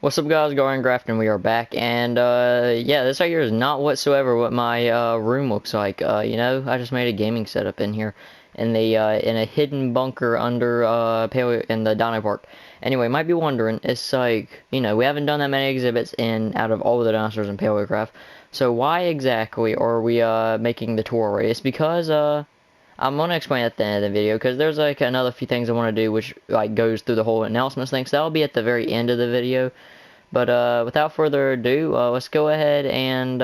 What's up guys, Garden Graft, and we are back, and yeah, this right here is not whatsoever what my room looks like. I just made a gaming setup in here in the in a hidden bunker under Paleo in the Dino Park. Anyway, might be wondering, it's like, we haven't done that many exhibits in out of all of the dinosaurs in Paleocraft. So why exactly are we making the tour already? It's because I'm gonna explain at the end of the video, because there's like another few things I want to do which like goes through the whole announcements thing, so that'll be at the very end of the video. But without further ado, let's go ahead and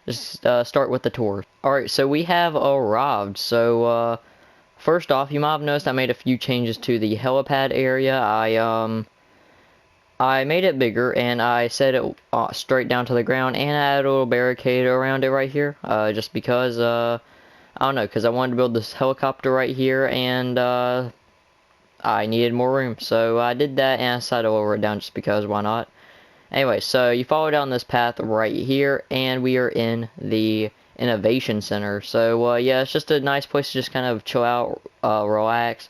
just start with the tour. Alright, so we have arrived. So first off, you might have noticed I made a few changes to the helipad area. I made it bigger, and I set it straight down to the ground, and I added a little barricade around it right here, just because I don't know, because I wanted to build this helicopter right here, and I needed more room, so I did that, and I decided to lower it down just because, why not? Anyway, so you follow down this path right here, and we are in the Innovation Center. So, yeah, it's just a nice place to just kind of chill out, relax,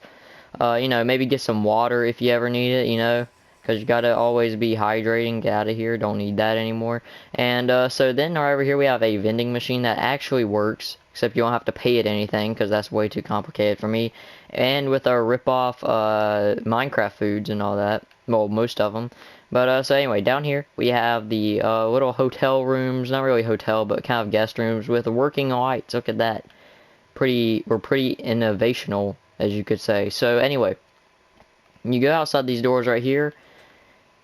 maybe get some water if you ever need it, because you gotta always be hydrating. Get out of here, don't need that anymore. And so then right over here we have a vending machine that actually works, except you don't have to pay it anything because that's way too complicated for me. And with our rip-off Minecraft foods and all that, well, most of them. But so anyway, down here we have the little hotel rooms, not really hotel, but kind of guest rooms with working lights. Look at that. We're pretty innovational, as you could say. So anyway, you go outside these doors right here,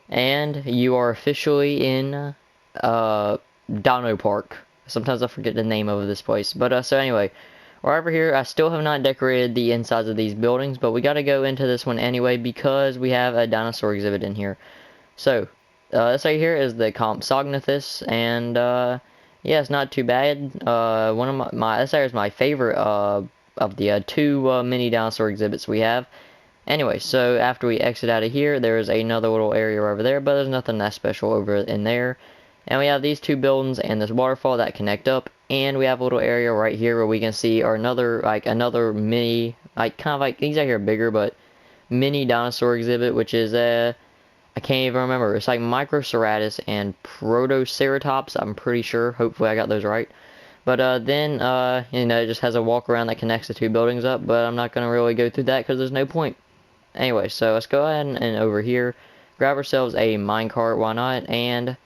and you are officially in Dino Park. Sometimes I forget the name of this place. But so anyway, right over here, I still have not decorated the insides of these buildings, but we got to go into this one anyway because we have a dinosaur exhibit in here. So this right here is the Compsognathus, and yeah, it's not too bad. One of this right here is my favorite of the two mini dinosaur exhibits we have. Anyway, so after we exit out of here, there's another little area over there, but there's nothing that special over in there. And we have these two buildings and this waterfall that connect up, and we have a little area right here where we can see our another mini, kind of like, these out here are bigger, but mini dinosaur exhibit, which is I can't even remember. It's like Microceratus and Protoceratops, I'm pretty sure. Hopefully I got those right. But then, it just has a walk around that connects the two buildings up, but I'm not going to really go through that because there's no point. Anyway, so let's go ahead and over here, grab ourselves a minecart, why not, and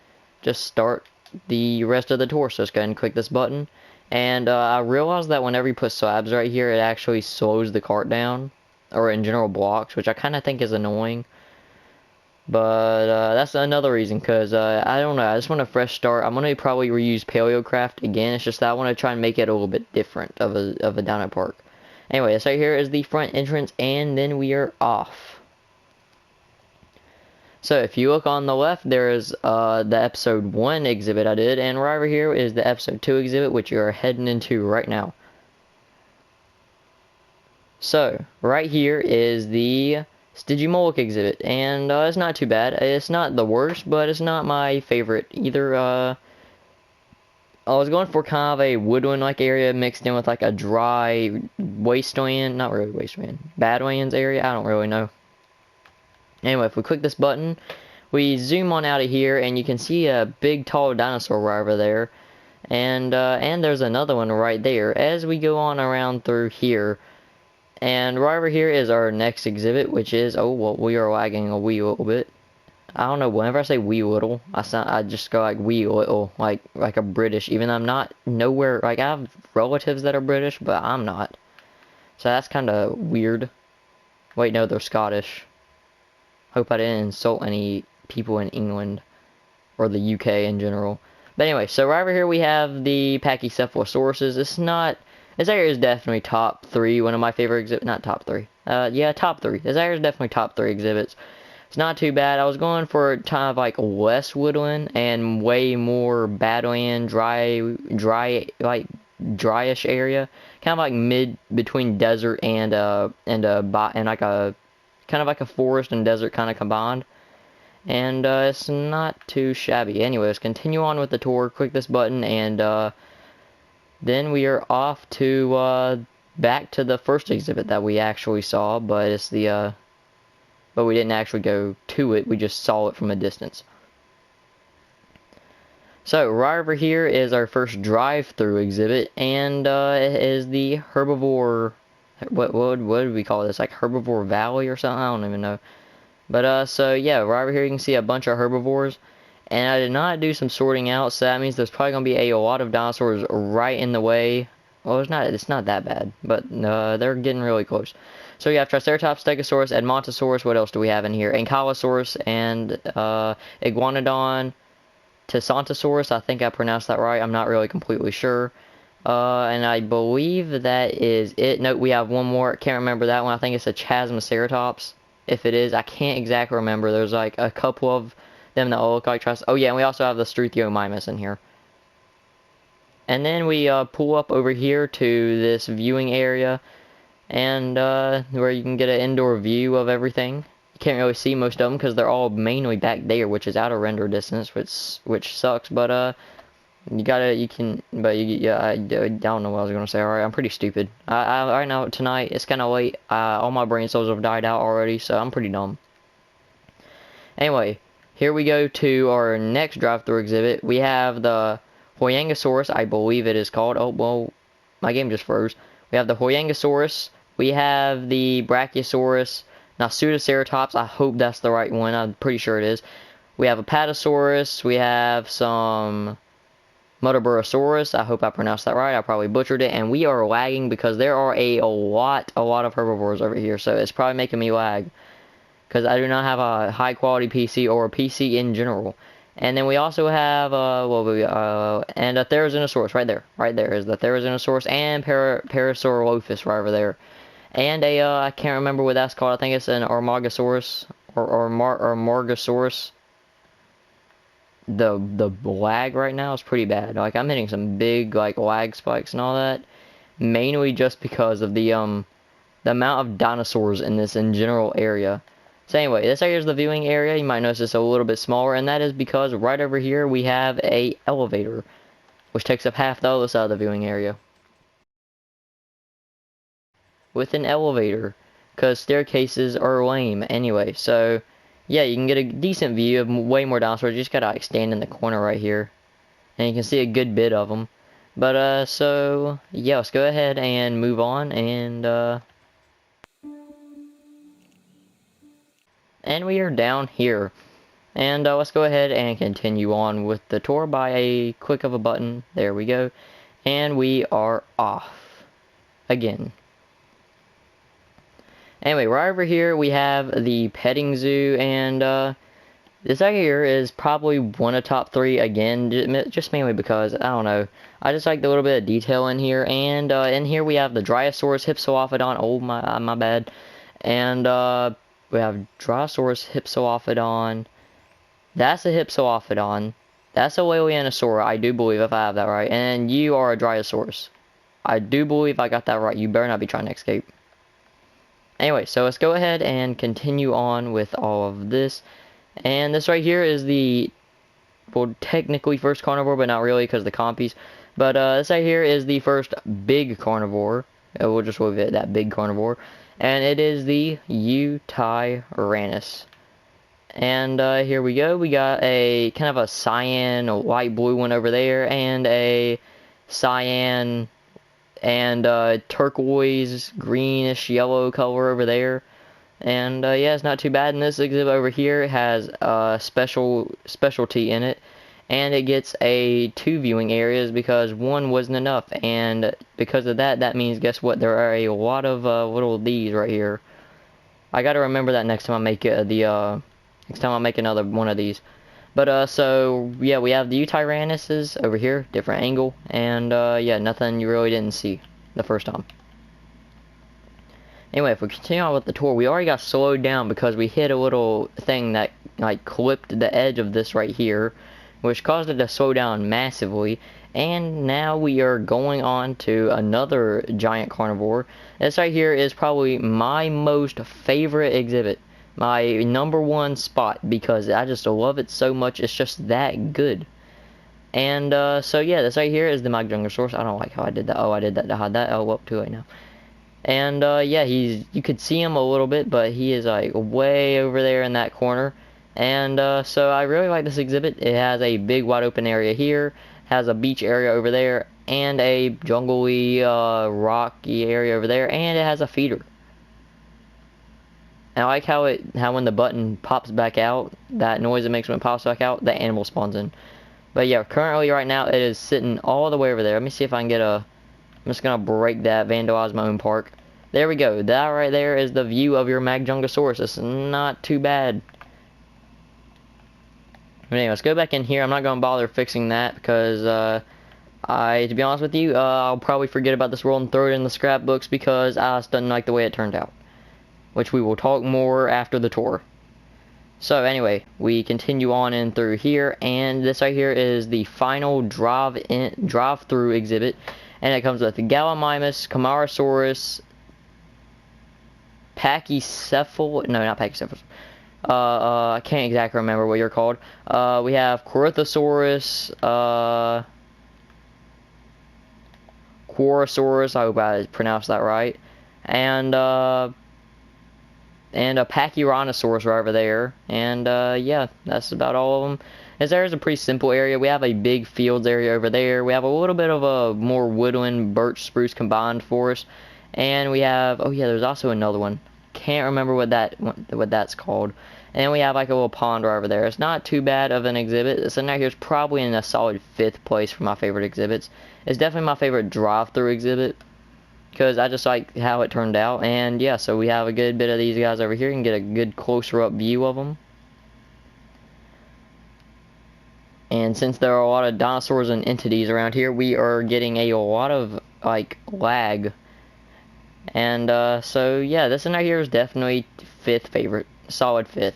just start the rest of the tour. So let's go ahead and click this button. And I realized that whenever you put slabs right here, it actually slows the cart down, or in general blocks, which I kind of think is annoying. But that's another reason, because I don't know, I just want a fresh start. I'm going to probably reuse Paleocraft again. It's just that I want to try and make it a little bit different of a dino park. Anyway, this right here is the front entrance, and then we are off. So if you look on the left, there is the episode 1 exhibit I did, and right over here is the episode 2 exhibit, which you are heading into right now. So right here is the Stygimoloch exhibit, and it's not too bad. It's not the worst, but it's not my favorite either. I was going for kind of a woodland-like area mixed in with like a dry wasteland, not really wasteland, badlands area, I don't really know. Anyway, if we click this button, we zoom on out of here, and you can see a big tall dinosaur right over there. And there's another one right there as we go on around through here. And right over here is our next exhibit, which is, oh, well, we are lagging a wee little bit. I don't know, whenever I say wee little, I just go like wee little, like a British, even though I'm not nowhere, like I have relatives that are British, but I'm not. So that's kind of weird. Wait, no, they're Scottish. Hope I didn't insult any people in England, or the UK in general. But anyway, so right over here we have the Pachycephalosauruses. This area is definitely top 3, one of my favorite exhibits, not top 3. Yeah, top 3. This area is definitely top 3 exhibits. It's not too bad. I was going for kind of like less woodland and way more badland, like dryish area, kind of like mid between desert and like a kind of like a forest and desert kind of combined. And it's not too shabby. Anyway, let's continue on with the tour. Click this button, and then we are off to back to the first exhibit that we actually saw, but it's the but we didn't actually go to it. We just saw it from a distance. So right over here is our first drive-through exhibit, and it is the Herbivore. What do we call this? Like Herbivore Valley or something? I don't even know. But so yeah, right over here you can see a bunch of herbivores, and I did not do some sorting out, so that means there's probably gonna be a lot of dinosaurs right in the way. Well, it's not that bad, but they're getting really close. So you have Triceratops, Stegosaurus, Edmontosaurus. What else do we have in here? Ankylosaurus and Iguanodon. Tesontosaurus, I think I pronounced that right. I'm not really completely sure. And I believe that is it. Nope, we have one more. Can't remember that one. I think it's a Chasmoceratops. If it is, I can't exactly remember. There's like a couple of them that look like Triceratops. Oh yeah, and we also have the Struthiomimus in here. And then we pull up over here to this viewing area, and where you can get an indoor view of everything. You can't really see most of them because they're all mainly back there, which is out of render distance, which sucks. But I don't know what I was gonna say. All right, I'm pretty stupid. Right now tonight it's kind of late. All my brain cells have died out already, so I'm pretty dumb. Anyway, here we go to our next drive-through exhibit. We have the Hoyangasaurus, I believe it is called. Oh well, my game just froze. We have the Hoyangasaurus. We have the Brachiosaurus. Now, Pseudoceratops, I hope that's the right one. I'm pretty sure it is. We have Apatosaurus. We have some Motoburosaurus. I hope I pronounced that right. I probably butchered it. And we are lagging because there are a lot of herbivores over here. So it's probably making me lag, because I do not have a high quality PC or a PC in general. And then we also have and a Therizinosaurus right there. Right there is the Therizinosaurus and Parasaurolophus right over there. And I can't remember what that's called. I think it's an Armagosaurus or Morgosaurus. The lag right now is pretty bad. Like, I'm hitting some big like lag spikes and all that, mainly just because of the amount of dinosaurs in this in general area. So anyway, this right here is the viewing area. You might notice it's a little bit smaller, and that is because right over here we have a elevator, which takes up half the other side of the viewing area. With an elevator, because staircases are lame anyway. So yeah, you can get a decent view of way more dinosaurs. You just gotta like stand in the corner right here, and you can see a good bit of them. But so yeah, let's go ahead and move on, and we are down here, and let's go ahead and continue on with the tour by a click of a button. There we go, and we are off again. Anyway, right over here we have the petting zoo, and this right here is probably one of top 3 again, just mainly because, I don't know, I just like the little bit of detail in here. And in here we have the Dryosaurus Hypsilophodon, oh my bad, and we have Dryosaurus Hypsilophodon, that's a Hypsilophodon, that's a Lilianosaurus, I do believe, if I have that right, and you are a Dryosaurus. I do believe I got that right. You better not be trying to escape. Anyway, so let's go ahead and continue on with all of this. And this right here is the, well, technically first carnivore, but not really because of the compies. But this right here is the first big carnivore. We'll just leave it at that, big carnivore. And it is the Eutyrannus. And here we go. We got a kind of a cyan, a light blue one over there, and a cyan and turquoise, greenish, yellow color over there. And yeah, it's not too bad. And this exhibit over here has a specialty in it, and it gets 2 viewing areas because 1 wasn't enough. And because of that, that means, guess what? There are a lot of little these right here. I gotta remember that next time I make next time I make another one of these. But so yeah, we have the Eutyrannuses over here, different angle, and yeah, nothing you really didn't see the first time. Anyway, if we continue on with the tour, we already got slowed down because we hit a little thing that like clipped the edge of this right here, which caused it to slow down massively. And now we are going on to another giant carnivore. This right here is probably my most favorite exhibit. My #1 spot, because I just love it so much. It's just that good. And so yeah, this right here is the Magdungosaurus. I don't like how I did that. Oh, I did that to hide that. Oh, well, too late now. And yeah, you could see him a little bit, but he is like way over there in that corner. And so I really like this exhibit. It has a big wide open area here, has a beach area over there, and a jungly rocky area over there, and it has a feeder. And I like how when the button pops back out, that noise it makes when it pops back out, the animal spawns in. But yeah, currently right now it is sitting all the way over there. Let me see if I can get a... I'm just gonna break that, vandalize my own park. There we go. That right there is the view of your Magnungasaurus. It's not too bad. But anyway, let's go back in here. I'm not gonna bother fixing that because to be honest with you, I'll probably forget about this world and throw it in the scrapbooks because I just didn't like the way it turned out. Which we will talk more after the tour. So anyway, we continue on in through here, and this right here is the final drive-through exhibit. And it comes with the Gallimimus, Camarasaurus, Pachycephal. No, not Pachycephal. I can't exactly remember what you're called. We have Corythosaurus, Quorosaurus. I hope I pronounced that right. And a Pachyrhinosaurus right over there. And yeah, that's about all of them. This area is a pretty simple area. We have a big fields area over there. We have a little bit of a more woodland, birch, spruce combined forest. And we have, oh yeah, there's also another one. Can't remember what that's called. And we have like a little pond right over there. It's not too bad of an exhibit. This one right here is probably in a solid 5th place for my favorite exhibits. It's definitely my favorite drive-through exhibit, because I just like how it turned out. And yeah, so we have a good bit of these guys over here. You can get a good closer up view of them. And since there are a lot of dinosaurs and entities around here, we are getting a lot of like lag. And so yeah, this one right here is definitely 5th favorite, solid 5th.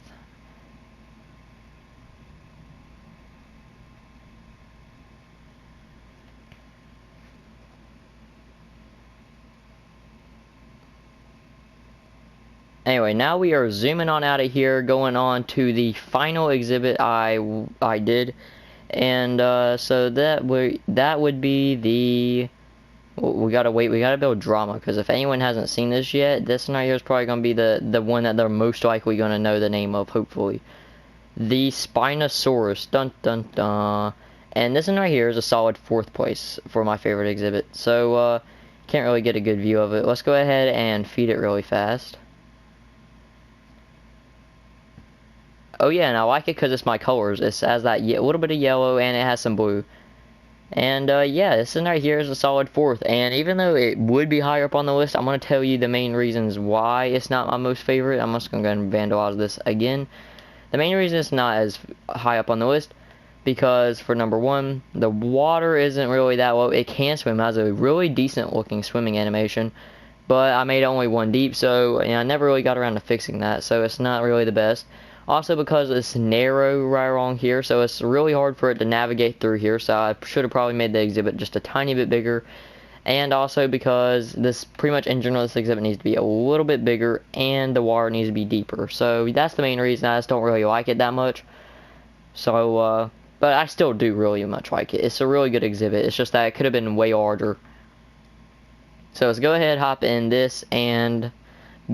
Anyway, now we are zooming on out of here, going on to the final exhibit I did, and so that would be the... We gotta wait. We gotta build drama, because if anyone hasn't seen this yet, this one right here is probably gonna be the one that they're most likely gonna know the name of. Hopefully, the Spinosaurus. Dun dun dun. And this one right here is a solid 4th place for my favorite exhibit. So can't really get a good view of it. Let's go ahead and feed it really fast. Oh yeah, and I like it because it's my colors. It has that a little bit of yellow, and it has some blue. And yeah, this one right here is a solid 4th. And even though it would be higher up on the list, I'm going to tell you the main reasons why it's not my most favorite. I'm just going to go ahead and vandalize this again. The main reason it's not as high up on the list, because for number one, the water isn't really that low. It can swim. It has a really decent looking swimming animation. But I made only 1 deep, so I never really got around to fixing that. So it's not really the best. Also because it's narrow right along here, so it's really hard for it to navigate through here, so I should have probably made the exhibit just a tiny bit bigger. And also because this, pretty much in general, this exhibit needs to be a little bit bigger, and the water needs to be deeper. So that's the main reason. I just don't really like it that much. So, but I still do really much like it. It's a really good exhibit. It's just that it could have been way larger. So let's go ahead, hop in this, and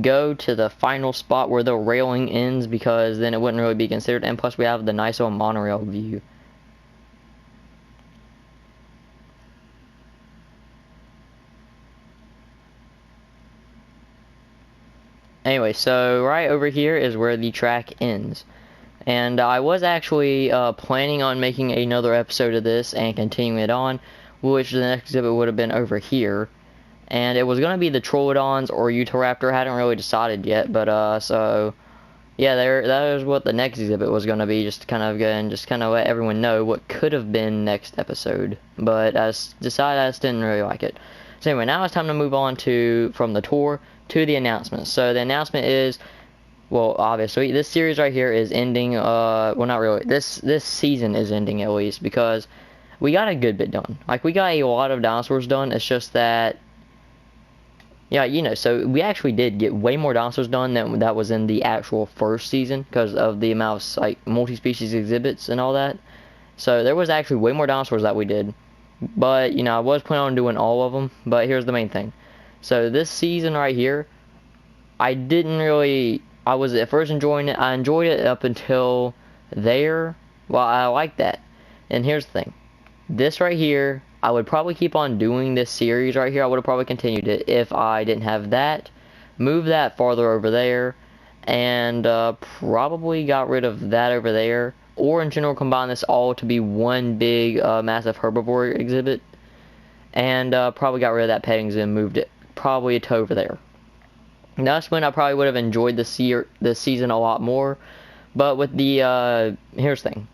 go to the final spot where the railing ends, because then it wouldn't really be considered. And plus we have the nice little monorail view. Anyway, so right over here is where the track ends. And I was actually planning on making another episode of this and continuing it on, which the next exhibit would have been over here. And it was going to be the Troodons or Utahraptor. I hadn't really decided yet, but so yeah, that is what the next exhibit was going to be. Just kind of let everyone know what could have been next episode. But I decided I just didn't really like it. So anyway, now it's time to move on from the tour to the announcement. So the announcement is, well, obviously this series right here is ending. Well, not really. This season is ending at least, because we got a good bit done. Like, we got a lot of dinosaurs done. It's just that, yeah, so we actually did get way more dinosaurs done than that was in the actual first season, because of the amount of like multi-species exhibits and all that. So there was actually way more dinosaurs that we did. But I was planning on doing all of them. But here's the main thing. So this season right here, I didn't really, I was at first enjoying it. I enjoyed it up until there. Well, I like that. And here's the thing. This right here, I would probably keep on doing this series right here. I would have probably continued it if I didn't have that. Move that farther over there. And probably got rid of that over there. Or in general, combine this all to be one big, massive herbivore exhibit. And probably got rid of that petting zoo and moved it probably to over there. That's when I probably would have enjoyed this season a lot more. But with the, here's the thing.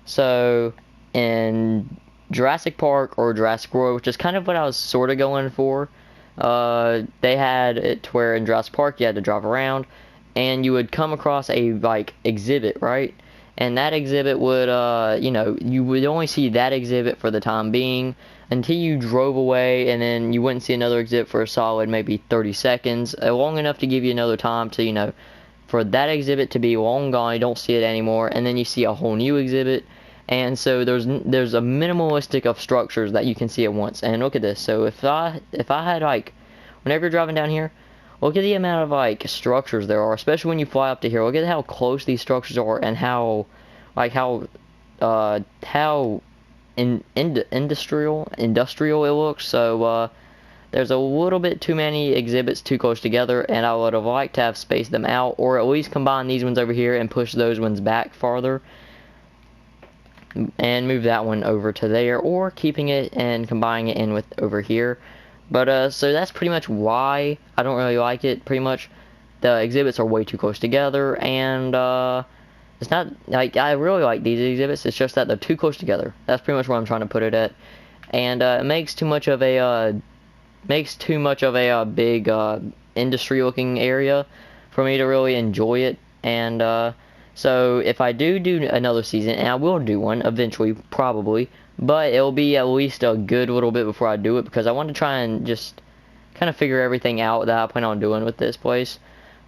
So, in Jurassic Park or Jurassic World, which is kind of what I was sort of going for, they had it to where in Jurassic Park you had to drive around, and you would come across a, like, exhibit, right? And that exhibit would, you know, you would only see that exhibit for the time being until you drove away, and then you wouldn't see another exhibit for a solid maybe 30 seconds, long enough to give you another time to, you know, for that exhibit to be long gone, you don't see it anymore, and then you see a whole new exhibit. And so there's a minimalistic of structures that you can see at once. And look at this. So if I had, like, whenever you're driving down here, look at the amount of, like, structures there are, especially when you fly up to here. Look at how close these structures are, and how, like, how industrial it looks. So there's a little bit too many exhibits too close together, and I would have liked to have spaced them out, or at least combine these ones over here and push those ones back farther and move that one over to there, or keeping it and combining it in with over here. But so that's pretty much why I don't really like it. Pretty much the exhibits are way too close together, and it's not like I really like these exhibits, it's just that they're too close together. That's pretty much where I'm trying to put it at. And it makes too much of a big industry looking area for me to really enjoy it. And so if I do another season, and I will do one eventually, probably, but it'll be at least a good little bit before I do it, because I want to try and just kind of figure everything out that I plan on doing with this place.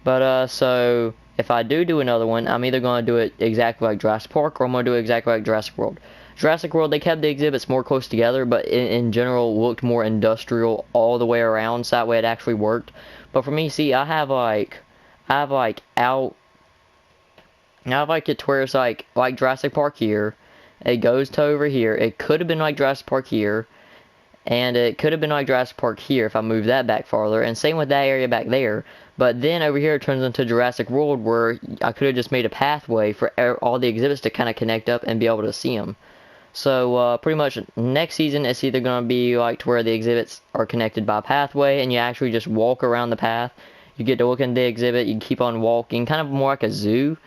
But so if I do another one, I'm either going to do it exactly like Jurassic Park, or I'm going to do it exactly like Jurassic World. Jurassic World, they kept the exhibits more close together, but in general looked more industrial all the way around, so that way it actually worked. But for me, see, I have like it to where it's like Jurassic Park here. It goes to over here. It could have been like Jurassic Park here. And it could have been like Jurassic Park here if I moved that back farther. And same with that area back there. But then over here it turns into Jurassic World, where I could have just made a pathway for all the exhibits to kind of connect up and be able to see them. So pretty much next season it's either going to be like to where the exhibits are connected by a pathway, and you actually just walk around the path. You get to look in the exhibit, you can keep on walking, kind of more like a zoo.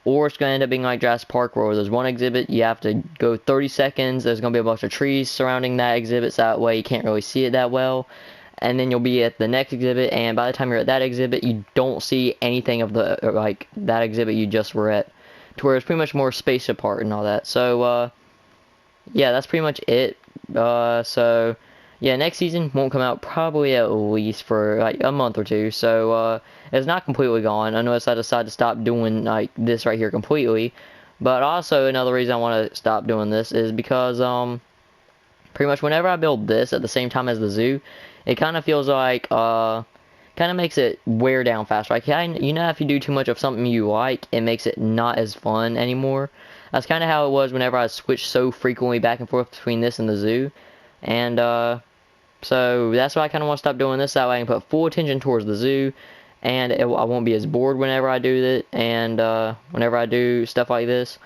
Or it's going to end up being like Jurassic Park, where there's one exhibit, you have to go 30 seconds, there's going to be a bunch of trees surrounding that exhibit, so that way you can't really see it that well. And then you'll be at the next exhibit, and by the time you're at that exhibit, you don't see anything of the, like, that exhibit you just were at. To where it's pretty much more spaced apart and all that. So, yeah, that's pretty much it. So, yeah, next season won't come out probably at least for, like, a month or two. So, it's not completely gone, unless I decide to stop doing, like, this right here completely. But also, another reason I want to stop doing this is because, pretty much whenever I build this at the same time as the zoo, it kind of feels like, kind of makes it wear down faster. Like, you know, if you do too much of something you like, it makes it not as fun anymore. That's kind of how it was whenever I switched so frequently back and forth between this and the zoo. And, so that's why I kind of want to stop doing this. That way I can put full attention towards the zoo, and I won't be as bored whenever I do it, and whenever I do stuff like this.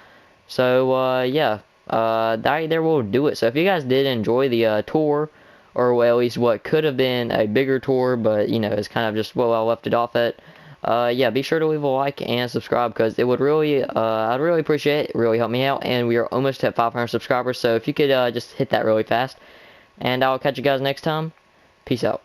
So yeah, that there will do it. So if you guys did enjoy the tour, or well, at least what could have been a bigger tour, but you know, it's kind of just what I left it off at. Yeah, be sure to leave a like and subscribe, because it would really, I'd really appreciate it. It really help me out, and we are almost at 500 subscribers. So if you could just hit that really fast. And I'll catch you guys next time. Peace out.